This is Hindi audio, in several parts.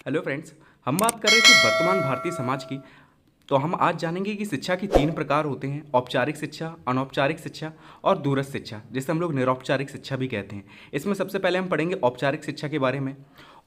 हेलो फ्रेंड्स, हम बात कर रहे थे वर्तमान भारतीय समाज की। तो हम आज जानेंगे कि शिक्षा के 3 प्रकार होते हैं: औपचारिक शिक्षा, अनौपचारिक शिक्षा और दूरस्थ शिक्षा, जिसे हम लोग निरौपचारिक शिक्षा भी कहते हैं। इसमें सबसे पहले हम पढ़ेंगे औपचारिक शिक्षा के बारे में।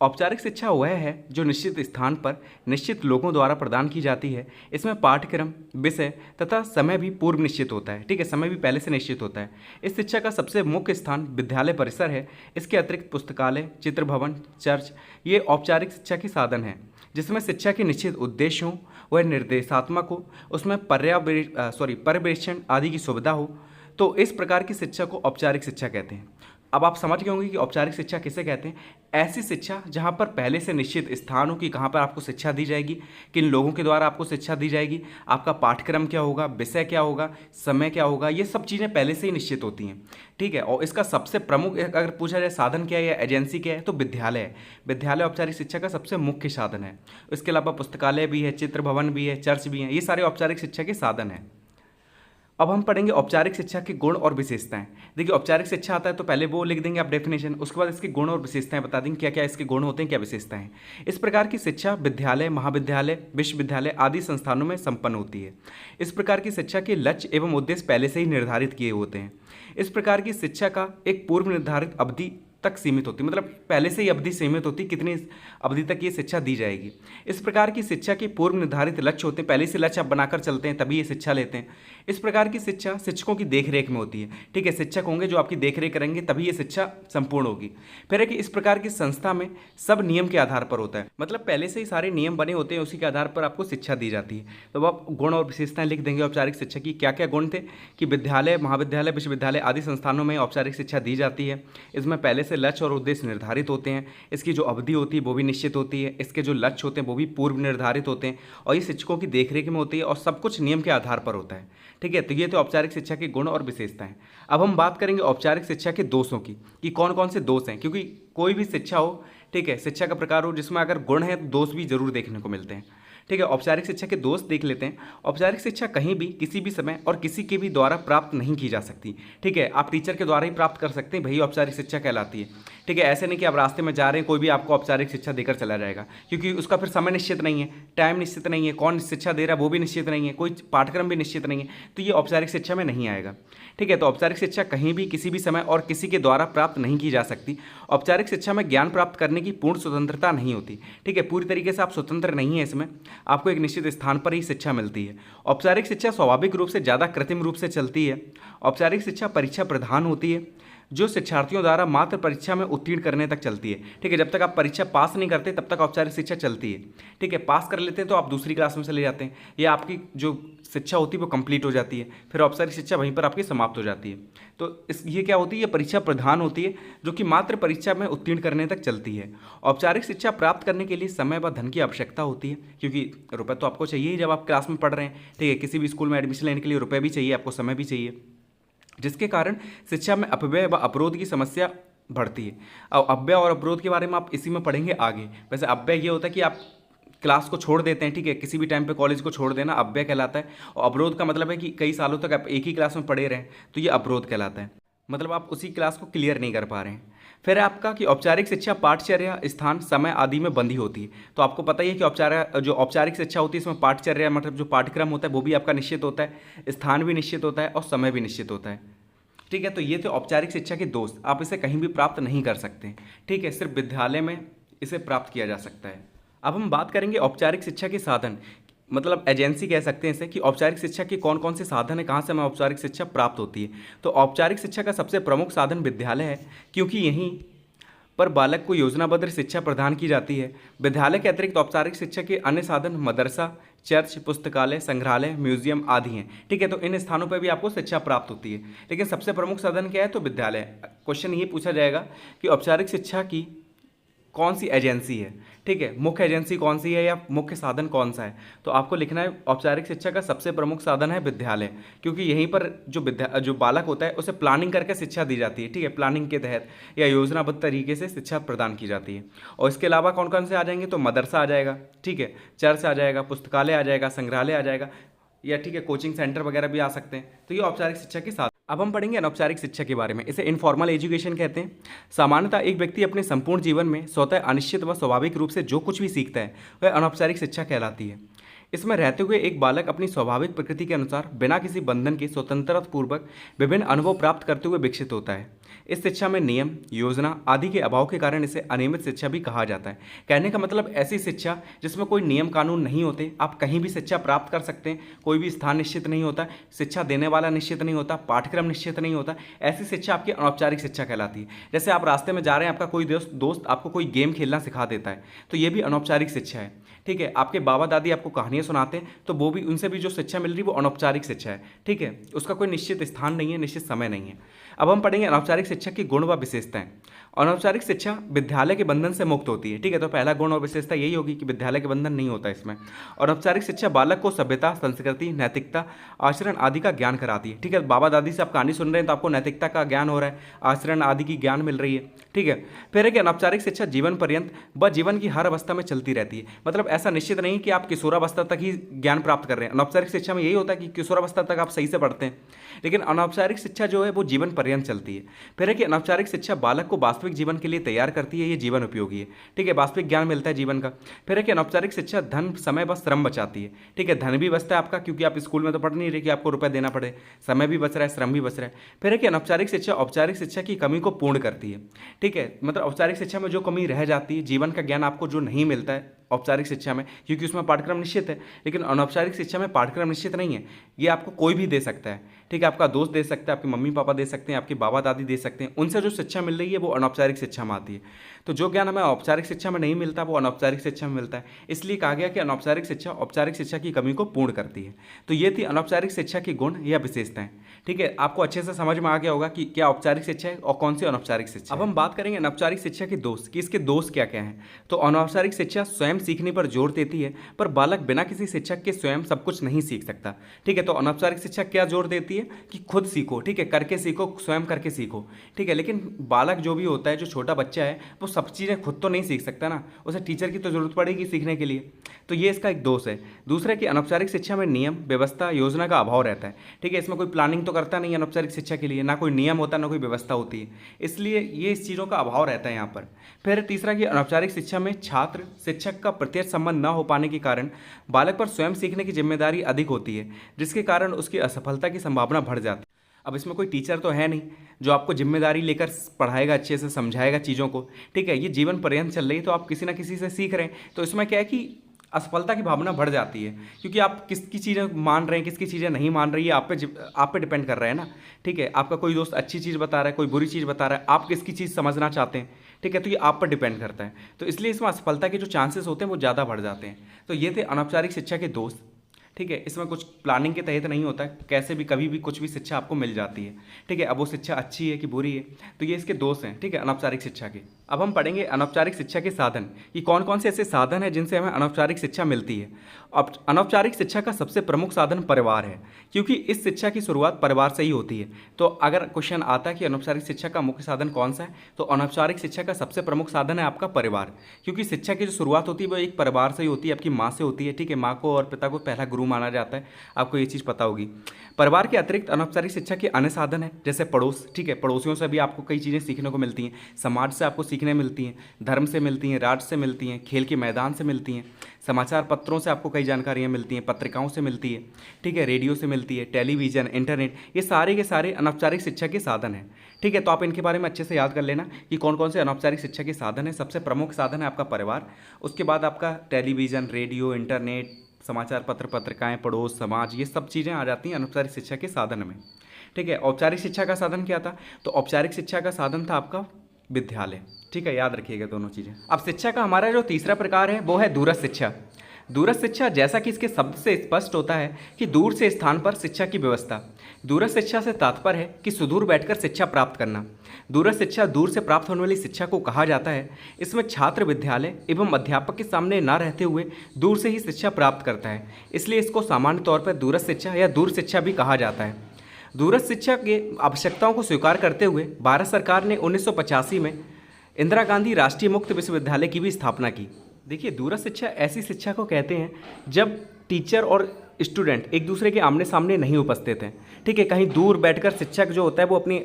औपचारिक शिक्षा वह है जो निश्चित स्थान पर निश्चित लोगों द्वारा प्रदान की जाती है। इसमें पाठ्यक्रम, विषय तथा समय भी पूर्व निश्चित होता है। ठीक है, समय भी पहले से निश्चित होता है। इस शिक्षा का सबसे मुख्य स्थान विद्यालय परिसर है। इसके अतिरिक्त पुस्तकालय, चित्र भवन, चर्च ये औपचारिक शिक्षा के साधन हैं, जिसमें शिक्षा के निश्चित उद्देश्य हो, वह निर्देशात्मक हो, उसमें पर्यवेक्षण आदि की सुविधा हो। तो इस प्रकार की शिक्षा को औपचारिक शिक्षा कहते हैं। अब आप समझ गए होंगे कि औपचारिक शिक्षा किसे कहते हैं। ऐसी शिक्षा जहाँ पर पहले से निश्चित स्थान हो कि कहाँ पर आपको शिक्षा दी जाएगी, किन लोगों के द्वारा आपको शिक्षा दी जाएगी, आपका पाठ्यक्रम क्या होगा, विषय क्या होगा, समय क्या होगा, ये सब चीज़ें पहले से ही निश्चित होती हैं। ठीक है, और इसका सबसे प्रमुख अगर पूछा जाए साधन क्या है या एजेंसी क्या है, तो विद्यालय है। विद्यालय औपचारिक शिक्षा का सबसे मुख्य साधन है। इसके अलावा पुस्तकालय भी है, चित्र भवन भी है, चर्च भी हैं, ये सारे औपचारिक शिक्षा के साधन हैं। अब हम पढ़ेंगे औपचारिक शिक्षा के गुण और विशेषताएं। देखिए, औपचारिक शिक्षा आता है तो पहले वो लिख देंगे आप डेफिनेशन, उसके बाद इसके गुण और विशेषताएं बता देंगे क्या क्या इसके गुण होते हैं, क्या विशेषताएं हैं। इस प्रकार की शिक्षा विद्यालय, महाविद्यालय, विश्वविद्यालय आदि संस्थानों में संपन्न होती है। इस प्रकार की शिक्षा के लक्ष्य एवं उद्देश्य पहले से ही निर्धारित किए होते हैं। इस प्रकार की शिक्षा का एक पूर्व निर्धारित अवधि तक सीमित होती, मतलब पहले से ही अवधि सीमित होती, कितनी अवधि तक ये शिक्षा दी जाएगी। इस प्रकार की शिक्षा के पूर्व निर्धारित लक्ष्य होते हैं, पहले से लक्ष्य आप बनाकर चलते हैं तभी ये शिक्षा लेते हैं। इस प्रकार की शिक्षा शिक्षकों की देखरेख में होती है। ठीक है, शिक्षक होंगे जो आपकी देखरेख करेंगे तभी ये शिक्षा संपूर्ण होगी। फिर है कि इस प्रकार की संस्था में सब नियम के आधार पर होता है, मतलब पहले से ही सारे नियम बने होते हैं, उसी के आधार पर आपको शिक्षा दी जाती है। तो आप गुण और विशेषताएं लिख देंगे औपचारिक शिक्षा की। क्या क्या गुण थे कि विद्यालय, महाविद्यालय, विश्वविद्यालय आदि संस्थानों में औपचारिक शिक्षा दी जाती है। इसमें पहले से लक्ष्य और उद्देश्य निर्धारित होते हैं। इसकी जो अवधि होती है वो भी निश्चित होती है। इसके जो लक्ष्य होते हैं वो भी पूर्व निर्धारित होते हैं और ये शिक्षकों की देखरेख में होती है और सब कुछ नियम के आधार पर होता है। ठीक है, तो ये तो औपचारिक शिक्षा के गुण और विशेषताएं। अब हम बात करेंगे औपचारिक शिक्षा के दोषों की कि कौन कौन से दोष हैं, क्योंकि कोई भी शिक्षा हो, ठीक है, शिक्षा का प्रकार हो जिसमें अगर गुण है तो दोष भी जरूर देखने को मिलते हैं। ठीक है, औपचारिक शिक्षा के दोष देख लेते हैं। औपचारिक शिक्षा कहीं भी, किसी भी समय और किसी के भी द्वारा प्राप्त नहीं की जा सकती। ठीक है, आप टीचर के द्वारा ही प्राप्त कर सकते हैं, वही औपचारिक शिक्षा कहलाती है। ठीक है, ऐसे नहीं कि आप रास्ते में जा रहे हैं कोई भी आपको औपचारिक शिक्षा देकर चला जाएगा, क्योंकि उसका फिर समय निश्चित नहीं है, टाइम निश्चित नहीं है, कौन शिक्षा दे रहा है वो भी निश्चित नहीं है, कोई पाठ्यक्रम भी निश्चित नहीं है, तो ये औपचारिक शिक्षा में नहीं आएगा। ठीक है, तो औपचारिक शिक्षा कहीं भी, किसी भी समय और किसी के द्वारा प्राप्त नहीं की जा सकती। औपचारिक शिक्षा में ज्ञान प्राप्त करने की पूर्ण स्वतंत्रता नहीं होती। ठीक है, पूरी तरीके से आप स्वतंत्र नहीं है, इसमें आपको एक निश्चित स्थान पर ही शिक्षा मिलती है। औपचारिक शिक्षा स्वाभाविक रूप से ज़्यादा कृत्रिम रूप से चलती है। औपचारिक शिक्षा परीक्षा प्रधान होती है, जो शिक्षार्थियों द्वारा मात्र परीक्षा में उत्तीर्ण करने तक चलती है। ठीक है, जब तक आप परीक्षा पास नहीं करते तब तक औपचारिक शिक्षा चलती है। ठीक है, पास कर लेते हैं तो आप दूसरी क्लास में चले जाते हैं, या आपकी जो शिक्षा होती है वो कंप्लीट हो जाती है, फिर औपचारिक शिक्षा वहीं पर आपकी समाप्त हो जाती है। तो ये क्या होती है, ये परीक्षा प्रधान होती है, जो कि मात्र परीक्षा में उत्तीर्ण करने तक चलती है। औपचारिक शिक्षा प्राप्त करने के लिए समय व धन की आवश्यकता होती है, क्योंकि रुपये तो आपको चाहिए ही जब आप क्लास में पढ़ रहे हैं। ठीक है, किसी भी स्कूल में एडमिशन लेने के लिए रुपये भी चाहिए, आपको समय भी चाहिए, जिसके कारण शिक्षा में अपव्यय व अपरोध की समस्या बढ़ती है। और अपव्यय और अपरोध के बारे में आप इसी में पढ़ेंगे आगे। वैसे अपव्यय ये होता है कि आप क्लास को छोड़ देते हैं, ठीक है, किसी भी टाइम पे कॉलेज को छोड़ देना अपव्यय कहलाता है। और अवरोध का मतलब है कि कई सालों तक आप एक ही क्लास में पढ़े रहें, तो ये अवरोध कहलाता है, मतलब आप उसी क्लास को क्लियर नहीं कर पा रहे हैं। फिर आपका कि औपचारिक शिक्षा पाठचर्या, स्थान, समय आदि में बंधी होती है। तो आपको पता ही है कि औपचारिक शिक्षा होती है इसमें पाठचर्या मतलब जो पाठ्यक्रम होता है वो भी आपका निश्चित होता है, स्थान भी निश्चित होता है और समय भी निश्चित होता है। ठीक है, तो ये थे औपचारिक शिक्षा के दोष। आप इसे कहीं भी प्राप्त नहीं कर सकते। ठीक है, सिर्फ विद्यालय में इसे प्राप्त किया जा सकता है। अब हम बात करेंगे औपचारिक शिक्षा के साधन, मतलब एजेंसी कह सकते हैं इसे, कि औपचारिक शिक्षा के कौन कौन से साधन है, कहाँ से हमें औपचारिक शिक्षा प्राप्त होती है। तो औपचारिक शिक्षा का सबसे प्रमुख साधन विद्यालय है, क्योंकि यहीं पर बालक को योजनाबद्ध शिक्षा प्रदान की जाती है। विद्यालय के अतिरिक्त औपचारिक शिक्षा के अन्य साधन मदरसा, चर्च, पुस्तकालय, संग्रहालय, म्यूजियम आदि हैं। ठीक है, तो इन स्थानों पर भी आपको शिक्षा प्राप्त होती है, लेकिन सबसे प्रमुख साधन क्या है, तो विद्यालय। क्वेश्चन ये पूछा जाएगा कि औपचारिक शिक्षा की कौन सी एजेंसी है। ठीक है, मुख्य एजेंसी कौन सी है या मुख्य साधन कौन सा है, तो आपको लिखना है औपचारिक शिक्षा का सबसे प्रमुख साधन है विद्यालय, क्योंकि यहीं पर जो बालक होता है उसे प्लानिंग करके शिक्षा दी जाती है। ठीक है, प्लानिंग के तहत या योजनाबद्ध तरीके से शिक्षा प्रदान की जाती है। और इसके अलावा कौन कौन से आ जाएंगे, तो मदरसा आ जाएगा, ठीक है, चर्च आ जाएगा, पुस्तकालय आ जाएगा, संग्रहालय आ जाएगा, या ठीक है कोचिंग सेंटर वगैरह भी आ सकते हैं। तो ये औपचारिक शिक्षा के साथ अब हम पढ़ेंगे अनौपचारिक शिक्षा के बारे में। इसे इनफॉर्मल एजुकेशन कहते हैं। सामान्यतः एक व्यक्ति अपने संपूर्ण जीवन में स्वतः अनिश्चित व स्वाभाविक रूप से जो कुछ भी सीखता है वह अनौपचारिक शिक्षा कहलाती है। इसमें रहते हुए एक बालक अपनी स्वाभाविक प्रकृति के अनुसार बिना किसी बंधन के स्वतंत्रतापूर्वक विभिन्न अनुभव प्राप्त करते हुए विकसित होता है। इस शिक्षा में नियम, योजना आदि के अभाव के कारण इसे अनियमित शिक्षा भी कहा जाता है। कहने का मतलब ऐसी शिक्षा जिसमें कोई नियम कानून नहीं होते, आप कहीं भी शिक्षा प्राप्त कर सकते हैं, कोई भी स्थान निश्चित नहीं होता, शिक्षा देने वाला निश्चित नहीं होता, पाठ्यक्रम निश्चित नहीं होता, ऐसी शिक्षा आपकी अनौपचारिक शिक्षा कहलाती है। जैसे आप रास्ते में जा रहे हैं, आपका कोई दोस्त आपको कोई गेम खेलना सिखा देता है, तो ये भी अनौपचारिक शिक्षा है। ठीक है, आपके बाबा दादी आपको कहानियाँ सुनाते हैं, तो वो भी उनसे भी जो शिक्षा मिल रही है वो अनौपचारिक शिक्षा है। ठीक है, उसका कोई निश्चित स्थान नहीं है, निश्चित समय नहीं है। अब हम पढ़ेंगे अनौपचारिक शिक्षा की गुण व विशेषताएं। अनौपचारिक शिक्षा विद्यालय के बंधन से मुक्त होती है। ठीक है, तो पहला गुण और विशेषता यही होगी कि विद्यालय के बंधन नहीं होता इसमें। अनौपचारिक शिक्षा बालक को सभ्यता, संस्कृति, नैतिकता, आचरण आदि का ज्ञान कराती है। ठीक है, बाबा दादी से आप कहानी सुन रहे हैं तो आपको नैतिकता का ज्ञान हो रहा है, आचरण आदि की ज्ञान मिल रही है। ठीक है, फिर है कि अनौपचारिक शिक्षा जीवन पर्यंत व जीवन की हर अवस्था में चलती रहती है। मतलब ऐसा निश्चित नहीं कि आप किशोरावस्था तक ही ज्ञान प्राप्त कर रहे हैं। अनौपचारिक शिक्षा में यही होता है कि किशोरावस्था तक आप सही से पढ़ते हैं, लेकिन अनौपचारिक शिक्षा जो है वो जीवन पर्यंत चलती है। फिर है कि अनौपचारिक शिक्षा बालक को वास्तविक जीवन के लिए तैयार करती है, ये जीवन उपयोगी है। ठीक है, वास्तविक ज्ञान मिलता है जीवन का। फिर है कि अनौपचारिक शिक्षा धन, समय व श्रम बचाती है। ठीक है, धन भी बचता है आपका, क्योंकि आप स्कूल में तो पढ़ नहीं रहे कि आपको रुपए देना पड़े, समय भी बच रहा है, श्रम भी बच रहा है। फिर है कि अनौपचारिक शिक्षा औपचारिक शिक्षा की कमी को पूर्ण करती है। ठीक है, मतलब औपचारिक शिक्षा में जो कमी रह जाती है, जीवन का ज्ञान आपको जो नहीं मिलता है औपचारिक शिक्षा में, क्योंकि उसमें पाठ्यक्रम निश्चित है, लेकिन अनौपचारिक शिक्षा में पाठ्यक्रम निश्चित नहीं है। ये आपको कोई भी दे सकता है। ठीक है, आपका दोस्त दे सकता है, आपके मम्मी पापा दे सकते हैं, आपके बाबा दादी दे सकते हैं, उनसे जो शिक्षा मिल रही है वो अनौपचारिक शिक्षा में आती है। तो जो ज्ञान हमें औपचारिक शिक्षा में नहीं मिलता वो अनौपचारिक शिक्षा में मिलता है। इसलिए कहा गया कि अनौपचारिक शिक्षा औपचारिक शिक्षा की कमी को पूर्ण करती है। तो ये थी अनौपचारिक शिक्षा की गुण या विशेषताएं। ठीक है, आपको अच्छे से समझ में आ गया होगा कि क्या औपचारिक शिक्षा है और कौन सी अनौपचारिक शिक्षा। अब हम बात करेंगे अनौपचारिक शिक्षा के दोष, कि इसके दोष क्या क्या हैं। तो अनौपचारिक शिक्षा स्वयं सीखने पर जोर देती है, पर बालक बिना किसी शिक्षक के स्वयं सब कुछ नहीं सीख सकता। ठीक है, तो अनौपचारिक शिक्षा क्या जोर देती है कि खुद सीखो। ठीक है, करके सीखो, स्वयं करके सीखो। ठीक है, लेकिन बालक जो भी होता है, जो छोटा बच्चा है, वो सब चीज़ें खुद तो नहीं सीख सकता ना, उसे टीचर की तो जरूरत पड़ेगी सीखने के लिए। तो ये इसका एक दोष है। दूसरा कि अनौपचारिक शिक्षा में नियम, व्यवस्था, योजना का अभाव रहता है। ठीक है, इसमें कोई प्लानिंग तो करता नहीं है अनौपचारिक शिक्षा के लिए, ना कोई नियम होता, ना कोई व्यवस्था होती है, इसलिए ये इस चीज़ों का अभाव रहता है यहाँ पर। फिर तीसरा कि अनौपचारिक शिक्षा में छात्र शिक्षक का प्रत्यक्ष संबंध न हो पाने के कारण बालक पर स्वयं सीखने की जिम्मेदारी अधिक होती है, जिसके कारण उसकी असफलता की संभावना बढ़ जाती है। अब इसमें कोई टीचर तो है नहीं जो आपको जिम्मेदारी लेकर पढ़ाएगा, अच्छे से समझाएगा चीज़ों को। ठीक है, ये जीवन पर्यंत चल रही है, तो आप किसी ना किसी से सीख रहे हैं, तो इसमें क्या है कि असफलता की भावना बढ़ जाती है, क्योंकि आप किसकी चीज़ें मान रहे हैं, किसकी चीज़ें नहीं मान रही है, आप पे डिपेंड कर रहा है ना। ठीक है, आपका कोई दोस्त अच्छी चीज़ बता रहा है, कोई बुरी चीज़ बता रहा है, आप किसकी चीज़ समझना चाहते हैं। ठीक है, तो ये आप पर डिपेंड करता है, तो इसलिए इसमें असफलता के जो चांसेस होते हैं वो ज़्यादा बढ़ जाते हैं। तो ये थे अनौपचारिक शिक्षा के दोस्त। ठीक है, इसमें कुछ प्लानिंग के तहत नहीं होता है, कैसे भी कभी भी कुछ भी शिक्षा आपको मिल जाती है। ठीक है, अब वो शिक्षा अच्छी है कि बुरी है, तो ये इसके दोष हैं। ठीक है, अनौपचारिक शिक्षा के। अब हम पढ़ेंगे अनौपचारिक शिक्षा के साधन, कि कौन कौन से ऐसे साधन हैं जिनसे हमें अनौपचारिक शिक्षा मिलती है। अब अनौपचारिक शिक्षा का सबसे प्रमुख साधन परिवार है, क्योंकि इस शिक्षा की शुरुआत परिवार से ही होती है। तो अगर क्वेश्चन आता है कि अनौपचारिक शिक्षा का मुख्य साधन कौन सा है, तो अनौपचारिक शिक्षा का सबसे प्रमुख साधन है आपका परिवार, क्योंकि शिक्षा की जो शुरुआत होती है वो एक परिवार से ही होती है, आपकी माँ से होती है। ठीक है, माँ को और पिता को पहला गुरु माना जाता है, आपको ये चीज़ पता होगी। परिवार के अतिरिक्त अनौपचारिक शिक्षा के अन्य साधन है, जैसे पड़ोस। ठीक है, पड़ोसियों से भी आपको कई चीज़ें सीखने को मिलती हैं, समाज से आपको सीखने मिलती हैं, धर्म से मिलती हैं, राष्ट्र से मिलती हैं, खेल के मैदान से मिलती हैं, समाचार पत्रों से आपको कई जानकारियाँ मिलती हैं, पत्रिकाओं से मिलती है। ठीक है, रेडियो से मिलती है, टेलीविज़न, इंटरनेट, ये सारे के सारे अनौपचारिक शिक्षा के साधन हैं। ठीक है, तो आप इनके बारे में अच्छे से याद कर लेना कि कौन कौन से अनौपचारिक शिक्षा के साधन हैं। सबसे प्रमुख साधन है आपका परिवार, उसके बाद आपका टेलीविज़न, रेडियो, इंटरनेट, समाचार पत्र, पत्रिकाएं, पड़ोस, समाज, ये सब चीज़ें आ जाती हैं अनौपचारिक शिक्षा के साधन में। ठीक है, औपचारिक शिक्षा का साधन क्या था, तो औपचारिक शिक्षा का साधन था आपका विद्यालय। ठीक है, याद रखिएगा दोनों चीज़ें। अब शिक्षा का हमारा जो तीसरा प्रकार है वो है दूरस्थ शिक्षा। दूरस्थ शिक्षा, जैसा कि इसके शब्द से स्पष्ट होता है कि दूर से स्थान पर शिक्षा की व्यवस्था। दूरस्थ शिक्षा से तात्पर्य है कि सुदूर बैठकर शिक्षा प्राप्त करना। दूरस्थ शिक्षा दूर से प्राप्त होने वाली शिक्षा को कहा जाता है। इसमें छात्र विद्यालय एवं अध्यापक के सामने न रहते हुए दूर से ही शिक्षा प्राप्त करता है, इसलिए इसको सामान्य तौर पर दूरस्थ शिक्षा या दूर शिक्षा भी कहा जाता है। दूरस्थ शिक्षा के आवश्यकताओं को स्वीकार करते हुए भारत सरकार ने 1985 में इंदिरा गांधी राष्ट्रीय मुक्त विश्वविद्यालय की भी स्थापना की। देखिए, दूरस्थ शिक्षा ऐसी शिक्षा को कहते हैं जब टीचर और स्टूडेंट एक दूसरे के आमने सामने नहीं उपस्थित हैं। ठीक है, कहीं दूर बैठकर शिक्षक जो होता है वो अपनी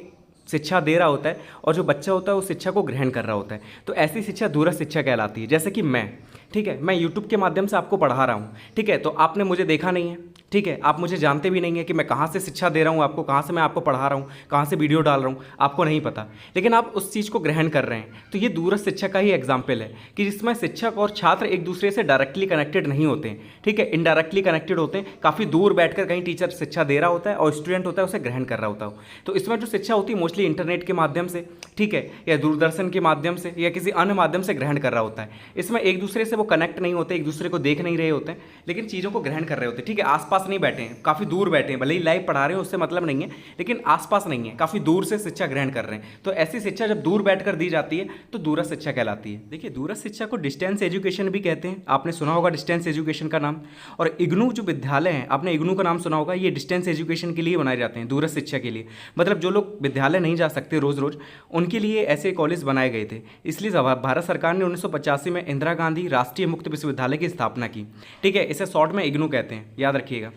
शिक्षा दे रहा होता है और जो बच्चा होता है वो शिक्षा को ग्रहण कर रहा होता है। तो ऐसी शिक्षा दूरस्थ शिक्षा कहलाती है। जैसे कि मैं, ठीक है, मैं यूट्यूब के माध्यम से आपको पढ़ा रहा हूँ। ठीक है, तो आपने मुझे देखा नहीं है, ठीक है, आप मुझे जानते भी नहीं है कि मैं कहाँ से शिक्षा दे रहा हूँ आपको, कहाँ से मैं आपको पढ़ा रहा हूँ, कहाँ से वीडियो डाल रहा हूँ, आपको नहीं पता, लेकिन आप उस चीज़ को ग्रहण कर रहे हैं। तो ये दूरस्थ शिक्षा का ही एग्जाम्पल है कि जिसमें शिक्षक और छात्र एक दूसरे से डायरेक्टली कनेक्टेड नहीं होते हैं। ठीक है, इनडायरेक्टली कनेक्टेड होते हैं। काफ़ी दूर बैठकर कहीं टीचर शिक्षा दे रहा होता है और स्टूडेंट होता है उसे ग्रहण कर रहा होता है। तो इसमें जो शिक्षा होती है मोस्टली इंटरनेट के माध्यम से, ठीक है, या दूरदर्शन के माध्यम से या किसी अन्य माध्यम से ग्रहण कर रहा होता है। इसमें एक दूसरे से वो कनेक्ट नहीं होते, एक दूसरे को देख नहीं रहे होते हैं, लेकिन चीज़ों को ग्रहण कर रहे होते हैं। ठीक है, आसपास नहीं बैठे हैं, काफ़ी दूर बैठे हैं, भले ही लाइव पढ़ा रहे हो उससे मतलब नहीं है, लेकिन आसपास नहीं है, काफ़ी दूर से शिक्षा ग्रहण कर रहे हैं। तो ऐसी शिक्षा जब दूर बैठकर दी जाती है तो दूरस्थ शिक्षा कहलाती है। देखिए, दूरस्थ शिक्षा को डिस्टेंस एजुकेशन भी कहते हैं। आपने सुना होगा डिस्टेंस एजुकेशन का नाम। और इग्नू जो विद्यालय हैं, आपने इग्नू का नाम सुना होगा, ये डिस्टेंस एजुकेशन के लिए बनाए जाते हैं, दूरस्थ शिक्षा के लिए। मतलब जो लोग विद्यालय नहीं जा सकते रोज़ रोज़, उनके लिए ऐसे कॉलेज बनाए गए थे। इसलिए भारत सरकार ने 1985 में इंदिरा गांधी राष्ट्रीय मुक्त विश्वविद्यालय की स्थापना की। ठीक है, इसे शॉर्ट में इग्नू कहते हैं, याद रखिएगा।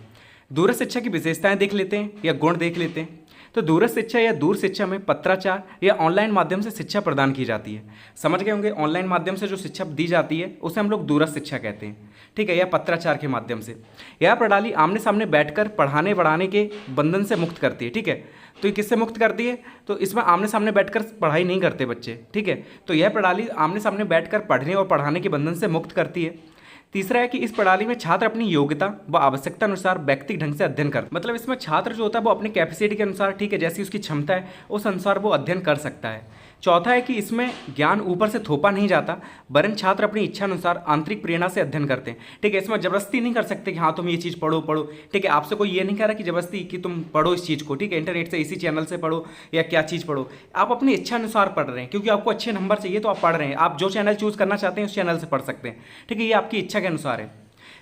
दूरस्थ शिक्षा की विशेषताएं देख लेते हैं या गुण देख लेते हैं। तो दूरस्थ शिक्षा या दूर शिक्षा में पत्राचार या ऑनलाइन माध्यम से शिक्षा प्रदान की जाती है। समझ गए होंगे, ऑनलाइन माध्यम से जो शिक्षा दी जाती है उसे हम लोग दूरस्थ शिक्षा कहते हैं। ठीक है, या पत्राचार के माध्यम से। यह प्रणाली आमने सामने बैठकर पढ़ाने बढ़ाने के बंधन से मुक्त करती है। ठीक है, तो ये किससे मुक्त करती है? तो इसमें आमने सामने बैठकर पढ़ाई नहीं करते बच्चे। ठीक है, तो यह प्रणाली आमने सामने बैठकर पढ़ने और पढ़ाने के बंधन से मुक्त करती है। तीसरा है कि इस प्रणाली में छात्र अपनी योग्यता व आवश्यकता अनुसार व्यक्तिगत ढंग से अध्ययन कर, मतलब इसमें छात्र जो होता है वो अपनी कैपेसिटी के अनुसार, ठीक है, जैसी उसकी क्षमता है उस अनुसार वो अध्ययन कर सकता है। चौथा है कि इसमें ज्ञान ऊपर से थोपा नहीं जाता, वरन छात्र अपनी इच्छा अनुसार आंतरिक प्रेरणा से अध्ययन करते हैं। ठीक है, इसमें जबरदस्ती नहीं कर सकते कि हाँ तुम ये चीज़ पढ़ो पढ़ो। ठीक है, आपसे कोई ये नहीं कह रहा कि जबरदस्ती कि तुम पढ़ो इस चीज़ को, ठीक है, इंटरनेट से इसी चैनल से पढ़ो या क्या चीज़ पढ़ो। आप अपनी इच्छा अनुसार पढ़ रहे हैं, क्योंकि आपको अच्छे नंबर चाहिए तो आप पढ़ रहे हैं। आप जो चैनल चूज़ करना चाहते हैं उस चैनल से पढ़ सकते हैं। ठीक है, ये आपकी इच्छा के अनुसार है।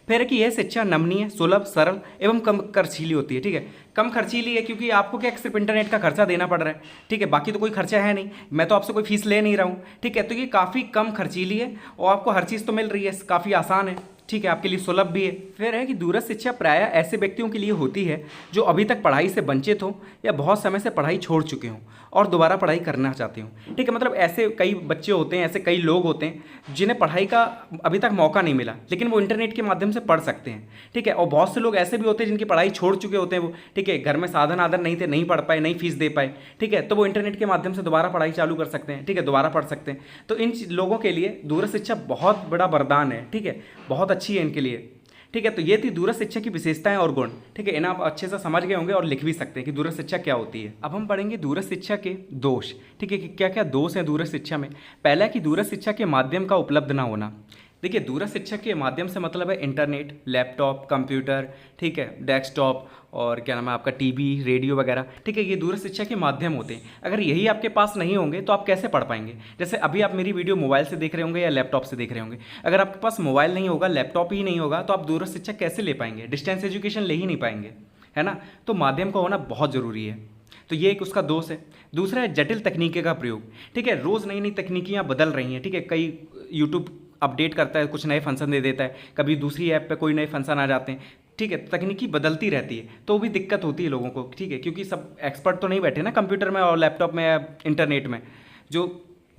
फिर है कि यह शिक्षा नमनीय, सुलभ, सरल एवं कम खर्चीली होती है। ठीक है, कम खर्चीली है क्योंकि आपको क्या सिर्फ इंटरनेट का खर्चा देना पड़ रहा है। ठीक है, बाकी तो कोई खर्चा है नहीं, मैं तो आपसे कोई फीस ले नहीं रहा हूँ। ठीक है, तो ये काफ़ी कम खर्चीली है और आपको हर चीज़ तो मिल रही है, काफ़ी आसान है। ठीक है, आपके लिए सुलभ भी है। फिर है कि दूरस्थ शिक्षा प्रायः ऐसे व्यक्तियों के लिए होती है जो अभी तक पढ़ाई से वंचित हो या बहुत समय से पढ़ाई छोड़ चुके हों और दोबारा पढ़ाई करना चाहते हों। ठीक है, मतलब ऐसे कई बच्चे होते हैं, ऐसे कई लोग होते हैं जिन्हें पढ़ाई का अभी तक मौका नहीं मिला, लेकिन वो इंटरनेट के माध्यम से पढ़ सकते हैं। ठीक है, और बहुत से लोग ऐसे भी होते हैं जिनकी पढ़ाई छोड़ चुके होते हैं वो, ठीक है, घर में साधन आदर नहीं थे, नहीं पढ़ पाए, नहीं फीस दे पाए। ठीक है, तो वो इंटरनेट के माध्यम से दोबारा पढ़ाई चालू कर सकते हैं। ठीक है, दोबारा पढ़ सकते हैं। तो इन लोगों के लिए दूरस्थ शिक्षा बहुत बड़ा वरदान है। ठीक है, बहुत अच्छी है इनके लिए। ठीक है, तो ये थी दूरस्थ शिक्षा की विशेषताएं और गुण। ठीक है, इन्हें आप अच्छे से समझ गए होंगे और लिख भी सकते हैं कि दूरस्थ शिक्षा क्या होती है। अब हम पढ़ेंगे दूरस्थ शिक्षा के दोष। ठीक है, कि क्या क्या दोष हैं दूरस्थ शिक्षा में। पहला है कि दूरस्थ शिक्षा के माध्यम का उपलब्ध ना होना। देखिए, दूरस्थ शिक्षा के माध्यम से मतलब है इंटरनेट, लैपटॉप, कंप्यूटर, ठीक है, डेस्कटॉप और क्या नाम है आपका टीवी, रेडियो वगैरह। ठीक है, ये दूरस्थ शिक्षा के माध्यम होते हैं। अगर यही आपके पास नहीं होंगे तो आप कैसे पढ़ पाएंगे? जैसे अभी आप मेरी वीडियो मोबाइल से देख रहे होंगे या लैपटॉप से देख रहे होंगे। अगर आपके पास मोबाइल नहीं होगा, लैपटॉप ही नहीं होगा, तो आप दूरस्थ शिक्षा कैसे ले पाएंगे? डिस्टेंस एजुकेशन ले ही नहीं पाएंगे, है ना। तो माध्यम का होना बहुत ज़रूरी है। तो ये एक उसका दोष है। दूसरा है जटिल तकनीकी का प्रयोग। ठीक है, रोज़ नई नई तकनीकियाँ बदल रही हैं। ठीक है, कई यूट्यूब अपडेट करता है, कुछ नए फंक्शन दे देता है, कभी दूसरी ऐप पे कोई नए फंक्शन आ जाते हैं। ठीक है, तकनीकी बदलती रहती है, तो भी दिक्कत होती है लोगों को। ठीक है, क्योंकि सब एक्सपर्ट तो नहीं बैठे ना कंप्यूटर में और लैपटॉप में या इंटरनेट में जो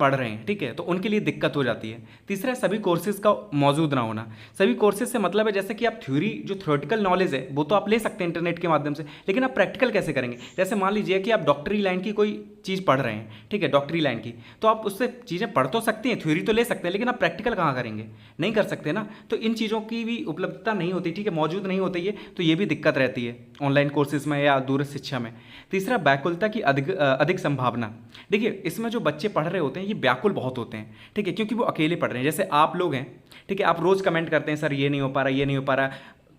पढ़ रहे हैं। ठीक है, तो उनके लिए दिक्कत हो जाती है। तीसरा है सभी कोर्सेज का मौजूद ना होना। सभी कोर्सेज से मतलब है जैसे कि आप थ्योरी, जो थ्योरेटिकल नॉलेज है वो तो आप ले सकते हैं इंटरनेट के माध्यम से, लेकिन आप प्रैक्टिकल कैसे करेंगे? जैसे मान लीजिए कि आप डॉक्टरी लाइन की कोई चीज़ पढ़ रहे हैं, ठीक है, डॉक्टरी लाइन की, तो आप उससे चीज़ें पढ़ तो सकते हैं, थ्योरी तो ले सकते हैं, लेकिन आप प्रैक्टिकल कहाँ करेंगे? नहीं कर सकते ना। तो इन चीज़ों की भी उपलब्धता नहीं होती, ठीक है, मौजूद नहीं होती है, तो ये भी दिक्कत रहती है ऑनलाइन कोर्सेज में या दूरस्थ शिक्षा में। तीसरा, व्याकुलता की अधिक संभावना। देखिए, इसमें जो बच्चे पढ़ रहे होते हैं ये व्याकुल बहुत होते हैं। ठीक है, क्योंकि वो अकेले पढ़ रहे हैं। जैसे आप लोग हैं, ठीक है, आप रोज़ कमेंट करते हैं, सर ये नहीं हो पा रहा, ये नहीं हो पा रहा,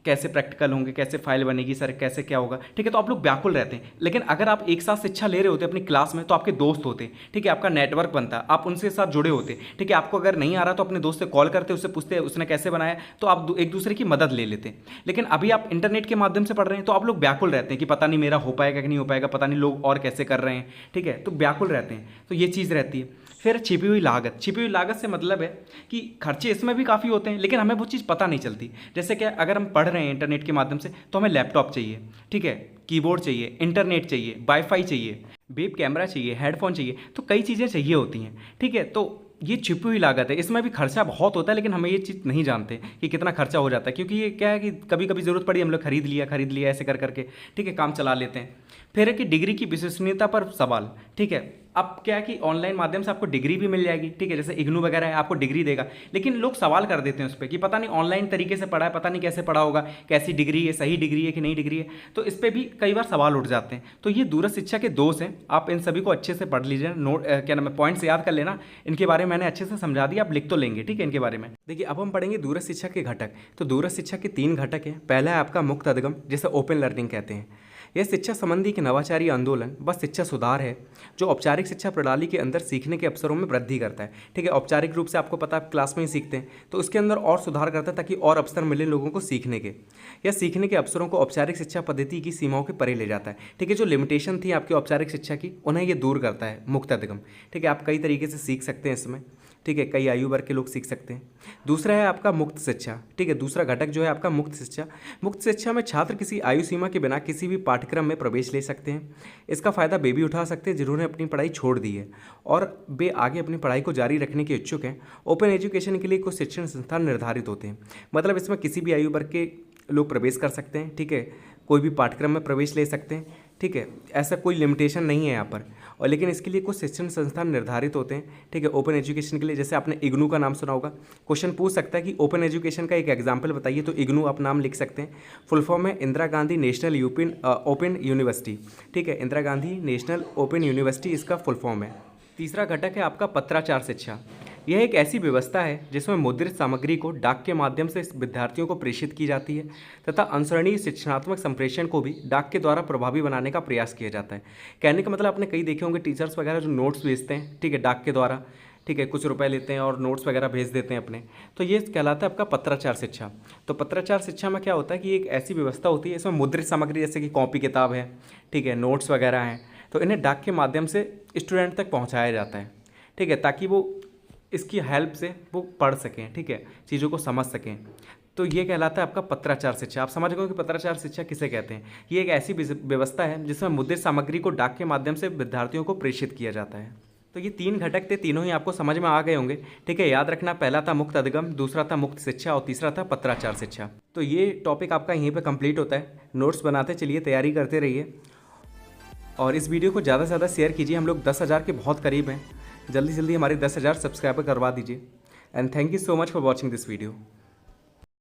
कैसे प्रैक्टिकल होंगे, कैसे फाइल बनेगी सर, कैसे क्या होगा। ठीक है, तो आप लोग व्याकुल रहते हैं। लेकिन अगर आप एक साथ शिक्षा ले रहे होते अपनी क्लास में, तो आपके दोस्त होते, ठीक है, आपका नेटवर्क बनता, आप उनसे साथ जुड़े होते। ठीक है, आपको अगर नहीं आ रहा तो अपने दोस्त से कॉल करते, उससे पूछते उसने कैसे बनाया, तो आप एक दूसरे की मदद ले लेते। लेकिन अभी आप इंटरनेट के माध्यम से पढ़ रहे हैं तो आप लोग व्याकुल रहते हैं कि पता नहीं मेरा हो पाएगा कि नहीं हो पाएगा, पता नहीं लोग और कैसे कर रहे हैं। ठीक है, तो व्याकुल रहते हैं, तो ये चीज़ रहती है। फिर छिपी हुई लागत। छिपी हुई लागत से मतलब है कि खर्चे इसमें भी काफ़ी होते हैं, लेकिन हमें वो चीज़ पता नहीं चलती। जैसे कि अगर हम पढ़ रहे हैं इंटरनेट के माध्यम से, तो हमें लैपटॉप चाहिए, ठीक है, कीबोर्ड चाहिए, इंटरनेट चाहिए, वाईफाई चाहिए, वेब कैमरा चाहिए, हेडफोन चाहिए, तो कई चीज़ें चाहिए होती हैं, ठीक है। तो ये छिपी हुई लागत है, इसमें भी खर्चा बहुत होता है, लेकिन हमें ये चीज़ नहीं जानते कि कितना खर्चा हो जाता है, क्योंकि ये क्या है कि कभी कभी ज़रूरत पड़ी हम लोग खरीद लिया ऐसे कर करके, ठीक है, काम चला लेते हैं। फिर है कि डिग्री की विश्वसनीयता पर सवाल, ठीक है। अब क्या है कि ऑनलाइन माध्यम से आपको डिग्री भी मिल जाएगी, ठीक है, जैसे इग्नू वगैरह है, आपको डिग्री देगा, लेकिन लोग सवाल कर देते हैं उस पर कि पता नहीं ऑनलाइन तरीके से पढ़ा है, पता नहीं कैसे पढ़ा होगा, कैसी डिग्री है, सही डिग्री है कि नहीं डिग्री है, तो इस पर भी कई बार सवाल उठ जाते हैं। तो ये दूरस्थ शिक्षा के दोष हैं, आप इन सभी को अच्छे से पढ़ लीजिए, नोट क्या नाम है, पॉइंट्स याद कर लेना, इनके बारे में मैंने अच्छे से समझा दिया, आप लिख तो लेंगे, ठीक है, इनके बारे में। देखिए अब हम पढ़ेंगे दूरस्थ शिक्षा के घटक। तो दूरस्थ शिक्षा के 3 घटक हैं। पहला है आपका मुक्त अधिगम, जिसे ओपन लर्निंग कहते हैं। यह शिक्षा संबंधी एक नवाचारी आंदोलन व शिक्षा सुधार है जो औपचारिक शिक्षा प्रणाली के अंदर सीखने के अवसरों में वृद्धि करता है, ठीक है। औपचारिक रूप से आपको पता है क्लास में ही सीखते हैं, तो उसके अंदर और सुधार करता है ताकि और अवसर मिले लोगों को सीखने के। यह सीखने के अवसरों को औपचारिक शिक्षा पद्धति की सीमाओं के परे ले जाता है, ठीक है। जो लिमिटेशन थी आपकी औपचारिक शिक्षा की, उन्हें ये दूर करता है मुक्त अधिगम, ठीक है। आप कई तरीके से सीख सकते हैं इसमें, ठीक है, कई आयु वर्ग के लोग सीख सकते हैं। दूसरा है आपका मुक्त शिक्षा, ठीक है, दूसरा घटक जो है आपका मुक्त शिक्षा। मुक्त शिक्षा में छात्र किसी आयु सीमा के बिना किसी भी पाठ्यक्रम में प्रवेश ले सकते हैं। इसका फ़ायदा वे भी उठा सकते हैं जिन्होंने अपनी पढ़ाई छोड़ दी है और वे आगे अपनी पढ़ाई को जारी रखने के इच्छुक हैं। ओपन एजुकेशन के लिए कुछ शिक्षण संस्थान निर्धारित होते हैं, मतलब इसमें किसी भी आयु वर्ग के लोग प्रवेश कर सकते हैं, ठीक है, कोई भी पाठ्यक्रम में प्रवेश ले सकते हैं, ठीक है, ऐसा कोई लिमिटेशन नहीं है यहाँ पर। और लेकिन इसके लिए कुछ शिक्षण संस्थान निर्धारित होते हैं, ठीक है, ओपन एजुकेशन के लिए। जैसे आपने इग्नू का नाम सुना होगा, क्वेश्चन पूछ सकता है कि ओपन एजुकेशन का एक एग्जाम्पल बताइए, तो इग्नू आप नाम लिख सकते हैं। फुल फॉर्म है Indira Gandhi national open university, ठीक है, Indira Gandhi national open university इसका फुल फॉर्म है। तीसरा घटक है आपका पत्राचार शिक्षा। यह एक ऐसी व्यवस्था है जिसमें मुद्रित सामग्री को डाक के माध्यम से विद्यार्थियों को प्रेषित की जाती है तथा अनुसरणीय शिक्षणात्मक संप्रेषण को भी डाक के द्वारा प्रभावी बनाने का प्रयास किया जाता है। कहने का मतलब आपने कई देखे होंगे टीचर्स वगैरह जो नोट्स भेजते हैं, ठीक है, डाक के द्वारा, ठीक है, कुछ रुपए लेते हैं और नोट्स वगैरह भेज देते हैं अपने, तो ये कहलाता है आपका पत्राचार शिक्षा। तो पत्राचार शिक्षा में क्या होता है कि एक ऐसी व्यवस्था होती है, इसमें मुद्रित सामग्री जैसे कि कॉपी किताब है, ठीक है, नोट्स वगैरह हैं, तो इन्हें डाक के माध्यम से स्टूडेंट तक पहुँचाया जाता है, ठीक है, ताकि वो इसकी हेल्प से वो पढ़ सकें, ठीक है, चीज़ों को समझ सकें। तो ये कहलाता है आपका पत्राचार शिक्षा। आप समझ गए कि पत्राचार शिक्षा किसे कहते हैं। ये एक ऐसी व्यवस्था है जिसमें मुद्रित सामग्री को डाक के माध्यम से विद्यार्थियों को प्रेषित किया जाता है। तो ये 3 घटक थे, तीनों ही आपको समझ में आ गए होंगे, ठीक है। याद रखना, पहला था मुक्त अधिगम, दूसरा था मुक्त शिक्षा और तीसरा था पत्राचार शिक्षा। तो ये टॉपिक आपका यहीं पर कंप्लीट होता है। नोट्स बनाते चलिए, तैयारी करते रहिए और इस वीडियो को ज़्यादा से ज़्यादा शेयर कीजिए। हम लोग 10,000 के बहुत करीब हैं, जल्दी जल्दी हमारे 10,000 सब्सक्राइबर करवा दीजिए। And thank you so much for watching this video.